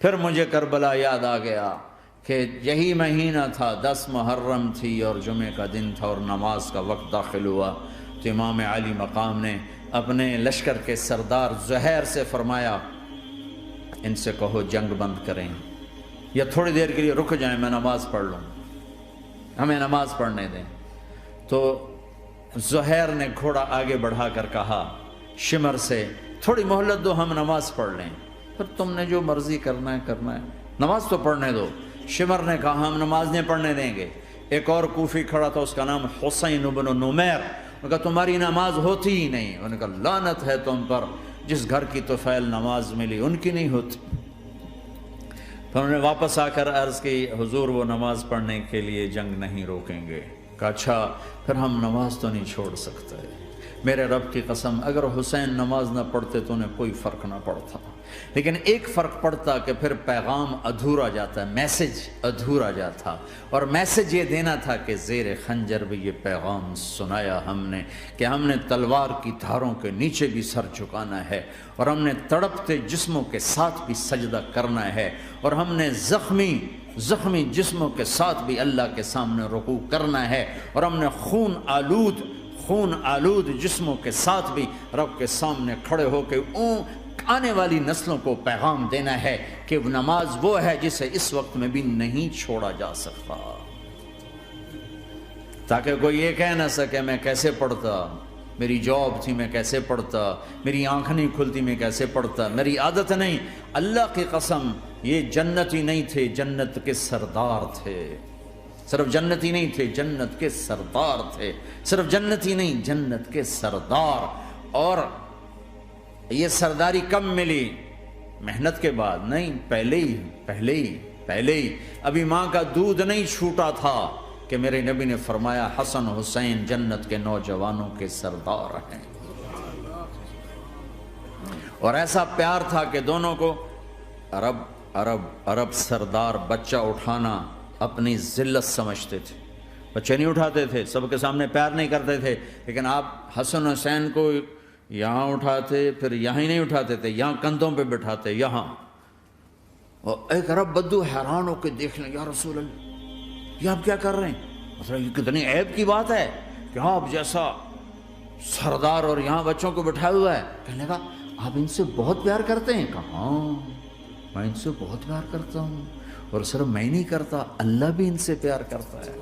پھر مجھے کربلا یاد آ گیا کہ یہی مہینہ تھا، 10 محرم تھی اور جمعے کا دن تھا اور نماز کا وقت داخل ہوا، تو امام علی مقام نے اپنے لشکر کے سردار زہیر سے فرمایا ان سے کہو جنگ بند کریں یا تھوڑی دیر کے لیے رک جائیں، میں نماز پڑھ لوں، ہمیں نماز پڑھنے دیں۔ تو زہیر نے گھوڑا آگے بڑھا کر کہا شمر سے تھوڑی مہلت دو، ہم نماز پڑھ لیں، پھر تم نے جو مرضی کرنا ہے، نماز تو پڑھنے دو۔ شمر نے کہا ہم نماز نہیں پڑھنے دیں گے۔ ایک اور کوفی کھڑا تھا، اس کا نام حسین بن نمیر، انہوں نے کہا تمہاری نماز ہوتی ہی نہیں۔ انہوں نے کہا لعنت ہے تم پر، جس گھر کی طفیل نماز ملی ان کی نہیں ہوتی۔ پھر انہوں نے واپس آ کر عرض کی حضور وہ نماز پڑھنے کے لیے جنگ نہیں روکیں گے۔ کہا اچھا پھر ہم نماز تو نہیں چھوڑ سکتے۔ میرے رب کی قسم اگر حسین نماز نہ پڑھتے تو انہیں کوئی فرق نہ پڑتا، لیکن ایک فرق پڑتا کہ پھر پیغام ادھورا جاتا، میسج ادھورا جاتا، اور میسج یہ دینا تھا کہ زیر خنجر بھی یہ پیغام سنایا ہم نے کہ ہم نے تلوار کی دھاروں کے نیچے بھی سر جھکانا ہے، اور ہم نے تڑپتے جسموں کے ساتھ بھی سجدہ کرنا ہے، اور ہم نے زخمی جسموں کے ساتھ بھی اللہ کے سامنے رکوع کرنا ہے، اور ہم نے خون آلود جسموں کے ساتھ بھی رب کے سامنے کھڑے ہو کے آنے والی نسلوں کو پیغام دینا ہے کہ نماز وہ ہے جسے اس وقت میں بھی نہیں چھوڑا جا سکتا، تاکہ کوئی یہ کہہ نہ سکے میں کیسے پڑھتا، میری جاب تھی میں کیسے پڑھتا، میری آنکھ نہیں کھلتی میں کیسے پڑھتا، میری عادت نہیں۔ اللہ کی قسم یہ جنتی نہیں تھے، جنت کے سردار تھے، صرف جنتی نہیں تھے، جنت کے سردار تھے، صرف جنتی نہیں جنت کے سردار۔ اور یہ سرداری کب ملی؟ محنت کے بعد نہیں، پہلے ہی ابھی ماں کا دودھ نہیں چھوٹا تھا کہ میرے نبی نے فرمایا حسن حسین جنت کے نوجوانوں کے سردار ہیں، اور ایسا پیار تھا کہ دونوں کو عرب سردار بچہ اٹھانا اپنی ذلت سمجھتے تھے، بچے نہیں اٹھاتے تھے، سب کے سامنے پیار نہیں کرتے تھے، لیکن آپ حسن حسین کو یہاں اٹھاتے، پھر یہاں ہی نہیں اٹھاتے تھے، یہاں کندھوں پہ بٹھاتے، یہاں۔ اور ایک عرب بدو حیران ہو کے دیکھ لیں یا رسول اللہ یہ آپ کیا کر رہے ہیں؟ مثلا یہ کتنی عیب کی بات ہے کہ آپ جیسا سردار اور یہاں بچوں کو بٹھایا ہوا ہے۔ کہنے لگا آپ ان سے بہت پیار کرتے ہیں؟ کہا ہاں میں ان سے بہت پیار کرتا ہوں، اور صرف میں نہیں کرتا، اللہ بھی ان سے پیار کرتا ہے۔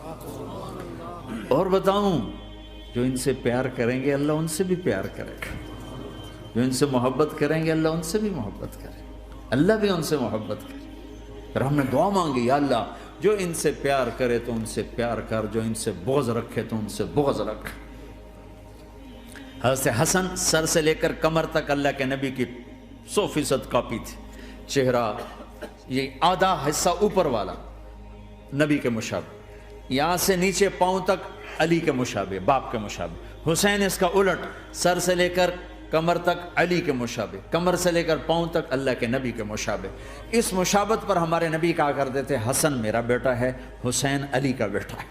اور بتاؤں جو ان سے پیار کریں گے اللہ ان سے بھی پیار کرے گا، جو ان سے محبت کریں گے اللہ ان سے بھی محبت کرے گا، اللہ بھی ان سے محبت کرے۔ پھر ہم نے دعا مانگی یا اللہ جو ان سے پیار کرے تو ان سے پیار کر، جو ان سے بغض رکھے تو ان سے بغض رکھ۔ حضرت حسن سر سے لے کر کمر تک اللہ کے نبی کی 100% کاپی تھی، چہرہ یہ آدھا حصہ اوپر والا نبی کے مشابہ، یہاں سے نیچے پاؤں تک علی کے مشابہ، باپ کے مشابہ۔ حسین اس کا الٹ، سر سے لے کر کمر تک علی کے مشابہ، کمر سے لے کر پاؤں تک اللہ کے نبی کے مشابہ۔ اس مشابہت پر ہمارے نبی کہا کرتے تھے حسن میرا بیٹا ہے، حسین علی کا بیٹا ہے۔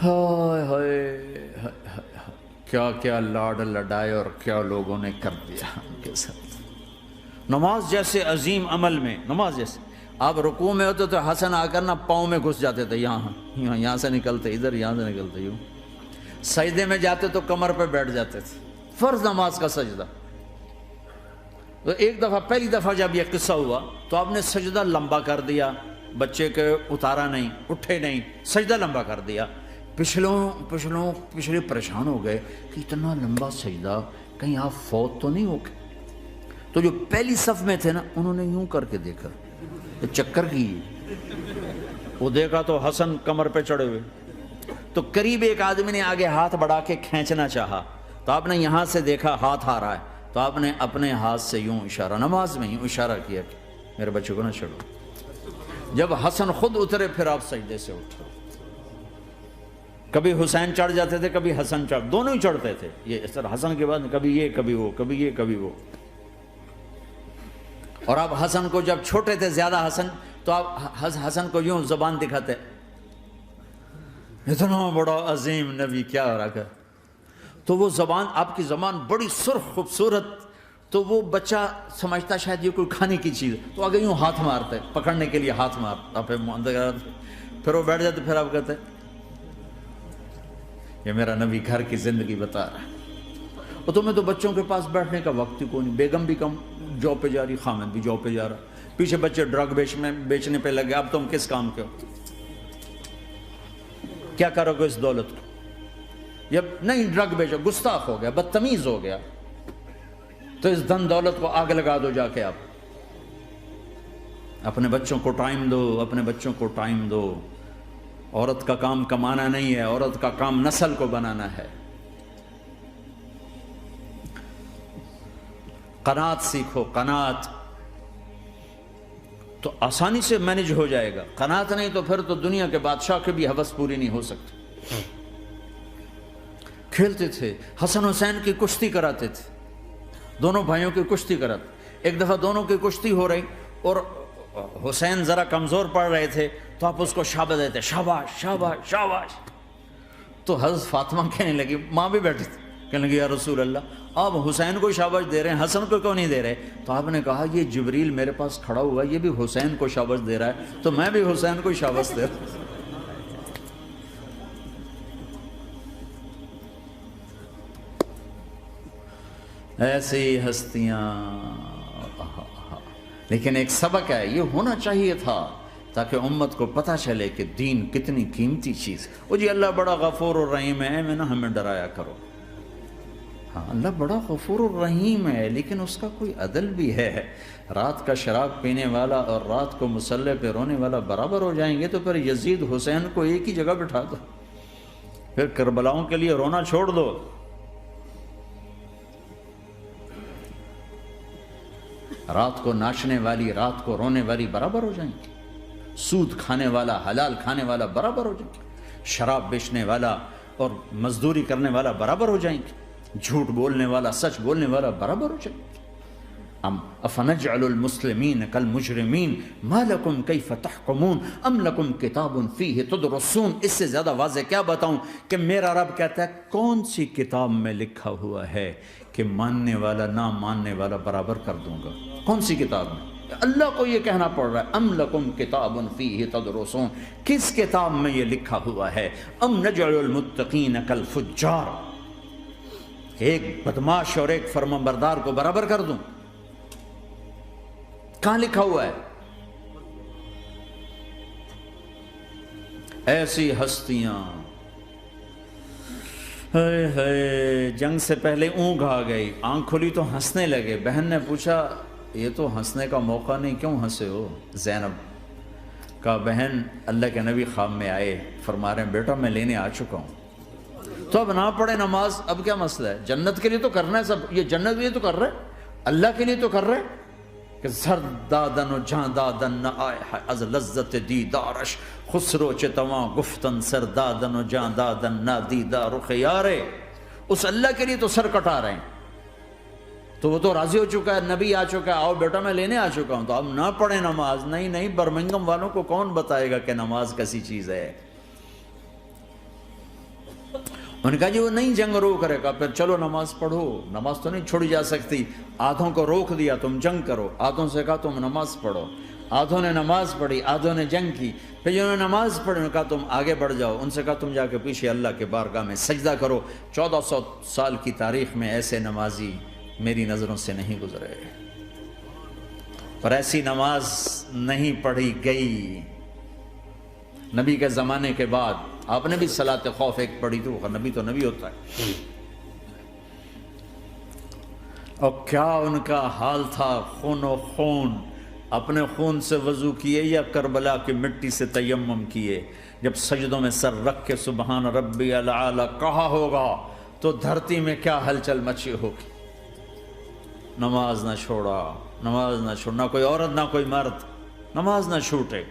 ہائے ہائے کیا کیا لاڈ لڈائے اور کیا لوگوں نے کر دیا ان کے ساتھ۔ نماز جیسے عظیم عمل میں، نماز جیسے آپ رکوع میں ہوتے تو حسن آ کر نہ پاؤں میں گھس جاتے تھے، یہاں سے نکلتے ادھر، یہاں سے نکلتے یوں۔ سجدے میں جاتے تو کمر پہ بیٹھ جاتے تھے، فرض نماز کا سجدہ۔ تو ایک دفعہ پہلی دفعہ جب یہ قصہ ہوا تو آپ نے سجدہ لمبا کر دیا، بچے کے اتارا نہیں، اٹھے نہیں، سجدہ لمبا کر دیا۔ پچھلے پریشان ہو گئے کہ اتنا لمبا سجدہ کہیں آپ فوت تو نہیں ہو گئے۔ تو جو پہلی صف میں تھے نا انہوں نے یوں کر کے دیکھا، چکر کی وہ دیکھا تو حسن کمر پہ چڑھے ہوئے، تو قریب ایک آدمی نے آگے ہاتھ بڑھا کے کھینچنا چاہا، تو آپ نے یہاں سے دیکھا ہاتھ آ رہا ہے، تو آپ نے اپنے ہاتھ سے یوں اشارہ، نماز میں یوں اشارہ کیا کہ میرے بچوں کو نہ چڑھو۔ جب حسن خود اترے پھر آپ سجدے سے اٹھے۔ کبھی حسین چڑھ جاتے تھے، کبھی حسن دونوں ہی چڑھتے تھے، یہ اس طرح حسن کے بعد کبھی یہ کبھی وہ، کبھی یہ کبھی وہ۔ اور آپ حسن کو جب چھوٹے تھے زیادہ حسن، تو آپ حسن کو یوں زبان دکھاتے، اتنا بڑا عظیم نبی کیا ہو رہا ہے، تو وہ زبان، آپ کی زبان بڑی سرخ خوبصورت تو وہ بچہ سمجھتا شاید یہ کوئی کھانے کی چیز، تو آگے یوں ہاتھ مارتا ہے، پکڑنے کے لیے ہاتھ مارتا، پھر وہ بیٹھ جاتے، پھر آپ کہتے ہیں یہ میرا نبی گھر کی زندگی بتا رہا ہے۔ اور تمہیں تو بچوں کے پاس بیٹھنے کا وقت ہی کوئی نہیں، بیگم بھی کم جاب پہ جا رہی، خامد بھی جاب پہ جا رہا، پیچھے بچے ڈرگ بیچنے پہ لگے، اب تم کس کام کے ہو؟ کیا کرو گے اس دولت کو؟ جب نہیں ڈرگ بیچو، گستاخ ہو گیا، بدتمیز ہو گیا، تو اس دھن دولت کو آگ لگا دو جا کے۔ آپ اپنے بچوں کو ٹائم دو، اپنے بچوں کو ٹائم دو۔ عورت کا کام کمانا نہیں ہے، عورت کا کام نسل کو بنانا ہے۔ قناعت سیکھو، قناعت تو آسانی سے مینج ہو جائے گا، قناعت نہیں تو پھر تو دنیا کے بادشاہ کی بھی ہوس پوری نہیں ہو سکتی۔ کھیلتے تھے، حسن حسین کی کشتی کراتے تھے، دونوں بھائیوں کی کشتی کراتے۔ ایک دفعہ دونوں کی کشتی ہو رہی اور حسین ذرا کمزور پڑ رہے تھے، تو آپ اس کو شاباش دیتے، شاباش شاباش شاباش۔ تو حضرت فاطمہ کہنے لگی، ماں بھی بیٹھی تھی، کہنے لگی یا رسول اللہ آپ حسین کو شاباش دے رہے ہیں، حسن کو کیوں نہیں دے رہے؟ تو آپ نے کہا یہ جبریل میرے پاس کھڑا ہوا، یہ بھی حسین کو شاباش دے رہا ہے، تو میں بھی حسین کو شاباش دے رہا ہوں۔ ایسی ہستیاں، لیکن ایک سبق ہے، یہ ہونا چاہیے تھا تاکہ امت کو پتہ چلے کہ دین کتنی قیمتی چیز۔ وہ جی اللہ بڑا غفور الرحیم ہے، میں نہ ہمیں ڈرایا کرو۔ ہاں اللہ بڑا غفور الرحیم ہے، لیکن اس کا کوئی عدل بھی ہے۔ رات کا شراب پینے والا اور رات کو مصلی پہ رونے والا برابر ہو جائیں گے، تو پھر یزید حسین کو ایک ہی جگہ بٹھا دو، پھر کربلاؤں کے لیے رونا چھوڑ دو۔ رات کو ناچنے والی، رات کو رونے والی برابر ہو جائیں گے، سود کھانے والا، حلال کھانے والا برابر ہو جائیں گے، شراب بیچنے والا اور مزدوری کرنے والا برابر ہو جائیں گے، جھوٹ بولنے والا، سچ بولنے والا برابر ہو جائیں گے۔ افنجعل المسلمین کالمجرمین ما لکم کیف تحکمون ام لکم کتاب فیہ تدرسون۔ اس سے زیادہ واضح کیا بتاؤں کہ میرا رب کہتا ہے کون سی کتاب میں لکھا ہوا ہے کہ ماننے والا نہ ماننے والا برابر کر دوں گا؟ کون سی کتاب میں؟ اللہ کو یہ کہنا پڑ رہا ہے ام لکم کتاب فیہ تدرسون، کس کتاب میں یہ لکھا ہوا ہے؟ ام نجعل المتقین کالفجار، ایک بدماش اور ایک فرمانبردار کو برابر کر دوں؟ کہاں لکھا ہوا ہے؟ ایسی ہستیاں، جنگ سے پہلے اونگ آ گئی، آنکھ کھلی تو ہنسنے لگے۔ بہن نے پوچھا یہ تو ہنسنے کا موقع نہیں، کیوں ہنسے ہو؟ زینب کہا بہن اللہ کے نبی خواب میں آئے، فرما رہے ہیں بیٹا میں لینے آ چکا ہوں، تو اب نہ پڑھے نماز، اب کیا مسئلہ ہے؟ جنت کے لیے تو کرنا ہے سب، یہ جنت کے لیے تو کر رہے، اللہ کے لیے تو کر رہے کہ سر دادن و جان دادن نہ آئے از لذت دیدارش، خسرو چتواں گفتن سر دادن و جان دادن نہ دیدار خیارے۔ اس اللہ کے لیے تو سر کٹا رہے ہیں، تو وہ تو راضی ہو چکا ہے، نبی آ چکا ہے، آؤ بیٹا میں لینے آ چکا ہوں، تو اب نہ پڑھیں نماز؟ نہیں نہیں، برمنگم والوں کو کون بتائے گا کہ نماز کیسی چیز ہے؟ انہوں نے کہا جی وہ نہیں جنگ رو کرے گا، پھر چلو نماز پڑھو، نماز تو نہیں چھوڑی جا سکتی۔ آدھوں کو روک دیا تم جنگ کرو، آدھوں سے کہا تم نماز پڑھو، آدھوں نے نماز پڑھی، آدھوں نے جنگ کی، پھر جنہوں نے نماز پڑھی انہوں نے کہا تم آگے بڑھ جاؤ، ان سے کہا تم جا کے پیچھے اللہ کے بارگاہ میں سجدہ کرو۔ 1400 سال کی تاریخ میں ایسے نمازی میری نظروں سے نہیں گزرے، پر ایسی نماز نہیں پڑھی گئی نبی کے زمانے کے بعد۔ آپ نے بھی صلاۃ خوف ایک پڑھی تھی، وہ نبی تو نبی ہوتا ہے، اور کیا ان کا حال تھا، خون و خون، اپنے خون سے وضو کیے یا کربلا کی مٹی سے تیمم کیے؟ جب سجدوں میں سر رکھ کے سبحان ربی الاعلی کہا ہوگا تو دھرتی میں کیا ہلچل مچی ہوگی۔ نماز نہ چھوڑا، نماز نہ چھوڑنا، کوئی عورت نہ کوئی مرد، نماز نہ چھوٹے۔